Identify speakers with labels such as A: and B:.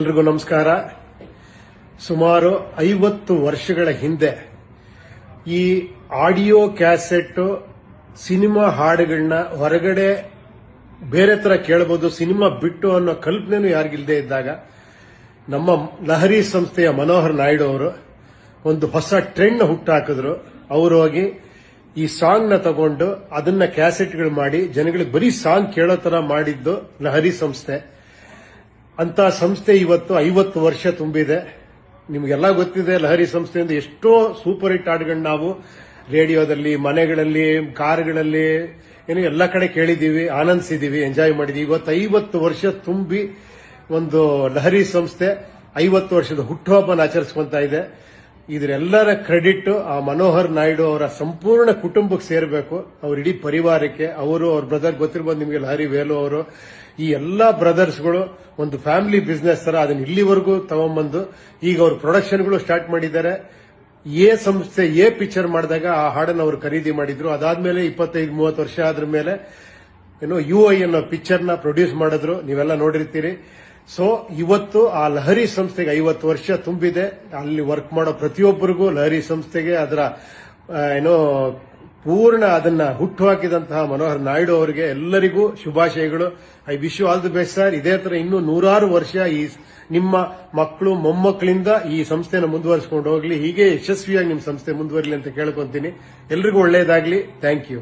A: ಎಲ್ರಿಗೂ ನಮಸ್ಕಾರ. ಸುಮಾರು 50 ವರ್ಷಗಳ ಹಿಂದೆ ಈ ಆಡಿಯೋ ಕ್ಯಾಸೆಟ್ ಸಿನಿಮಾ ಹಾಡುಗಳನ್ನ ಹೊರಗಡೆ ಬೇರೆ ತರ ಕೇಳಬಹುದು, ಸಿನಿಮಾ ಬಿಟ್ಟು ಅನ್ನೋ ಕಲ್ಪನೆನೂ ಯಾರಿಗಿಲ್ಲದೆ ಇದ್ದಾಗ ನಮ್ಮ ಲಹರಿ ಸಂಸ್ಥೆಯ ಮನೋಹರ್ ನಾಯ್ಡು ಅವರು ಒಂದು ಹೊಸ ಟ್ರೆಂಡ್ ಹುಟ್ಟಾಕಿದ್ರು. ಅವರು ಹೋಗಿ ಈ ಸಾಂಗ್ ನ ತಗೊಂಡು ಅದನ್ನ ಕ್ಯಾಸೆಟ್ಗಳು ಮಾಡಿ ಜನಗಳಿಗೆ ಬರೀ ಸಾಂಗ್ ಕೇಳೋ ತರ ಮಾಡಿದ್ದು ಲಹರಿ ಸಂಸ್ಥೆ. ಅಂತ ಸಂಸ್ಥೆ ಇವತ್ತು 50 ವರ್ಷ ತುಂಬಿದೆ. ನಿಮಗೆಲ್ಲ ಗೊತ್ತಿದೆ, ಲಹರಿ ಸಂಸ್ಥೆಯಿಂದ ಎಷ್ಟೋ ಸೂಪರ್ ಹಿಟ್ ಹಾಡುಗಳನ್ನ ನಾವು ರೇಡಿಯೋದಲ್ಲಿ, ಮನೆಗಳಲ್ಲಿ, ಕಾರ್ಗಳಲ್ಲಿ ಏನು ಎಲ್ಲ ಕಡೆ ಕೇಳಿದೀವಿ, ಆನಂದಿಸಿದೀವಿ, ಎಂಜಾಯ್ ಮಾಡಿದೀವಿ. ಇವತ್ತು 50 ವರ್ಷ ತುಂಬಿ ಒಂದು ಲಹರಿ ಸಂಸ್ಥೆ 50 ವರ್ಷದ ಹುಟ್ಟುಹಬ್ಬನ ಆಚರಿಸ್ಕೊಂತ ಇದೆ. ಇದರೆಲ್ಲರ ಕ್ರೆಡಿಟ್ ಆ ಮನೋಹರ್ ನಾಯ್ಡು ಅವರ ಸಂಪೂರ್ಣ ಕುಟುಂಬಕ್ಕೆ ಸೇರಬೇಕು, ಅವ್ರ ಇಡೀ ಪರಿವಾರಕ್ಕೆ. ಅವರು ಅವ್ರ ಬ್ರದರ್ ಗೊತ್ತಿರಬಹುದು ನಿಮಗೆ, ಲಹರಿ ವೇಲು ಅವರು. ಈ ಎಲ್ಲಾ ಬ್ರದರ್ಸ್ಗಳು ಒಂದು ಫ್ಯಾಮಿಲಿ ಬಿಸ್ನೆಸ್ ತರ ಅದನ್ನ ಇಲ್ಲಿವರೆಗೂ ತಗೊಂಡ್ಬಂದು ಈಗ ಅವ್ರ ಪ್ರೊಡಕ್ಷನ್ಗಳು ಸ್ಟಾರ್ಟ್ ಮಾಡಿದ್ದಾರೆ. ಸಂಸ್ಥೆ ಪಿಕ್ಚರ್ ಮಾಡಿದಾಗ ಆ ಹಾಡನ್ನು ಅವರು ಖರೀದಿ ಮಾಡಿದ್ರು. ಅದಾದ್ಮೇಲೆ 25-30 ವರ್ಷ ಆದ್ರ ಮೇಲೆ UI ಅನ್ನೋ ಪಿಕ್ಚರ್ ನ ಪ್ರೊಡ್ಯೂಸ್ ಮಾಡಿದ್ರು, ನೀವೆಲ್ಲ ನೋಡಿರ್ತೀರಿ. ಸೊ ಇವತ್ತು ಆ ಲಹರಿ ಸಂಸ್ಥೆಗೆ 50 ವರ್ಷ ತುಂಬಿದೆ. ಅಲ್ಲಿ ವರ್ಕ್ ಮಾಡೋ ಪ್ರತಿಯೊಬ್ಬರಿಗೂ ಲಹರಿ ಸಂಸ್ಥೆಗೆ ಅದರ ಪೂರ್ಣ ಅದನ್ನ ಹುಟ್ಟು ಹಾಕಿದಂತಹ ಮನೋಹರ್ ನಾಯ್ಡು ಅವರಿಗೆ ಎಲ್ಲರಿಗೂ ಶುಭಾಶಯಗಳು. I wish you all the best sir. ಇದೇ ತರ ಇನ್ನೂ 100 ವರ್ಷ ಈ ನಿಮ್ಮ ಮಕ್ಕಳು ಮೊಮ್ಮಕ್ಕಳಿಂದ ಈ ಸಂಸ್ಥೆನ ಮುಂದುವರಿಸಿಕೊಂಡು ಹೋಗ್ಲಿ, ಹೀಗೆ ಯಶಸ್ವಿಯಾಗಿ ನಿಮ್ಮ ಸಂಸ್ಥೆ ಮುಂದುವರಲಿ ಅಂತ ಕೇಳ್ಕೊಂತೀನಿ. ಎಲ್ರಿಗೂ ಒಳ್ಳೇದಾಗ್ಲಿ. Thank you.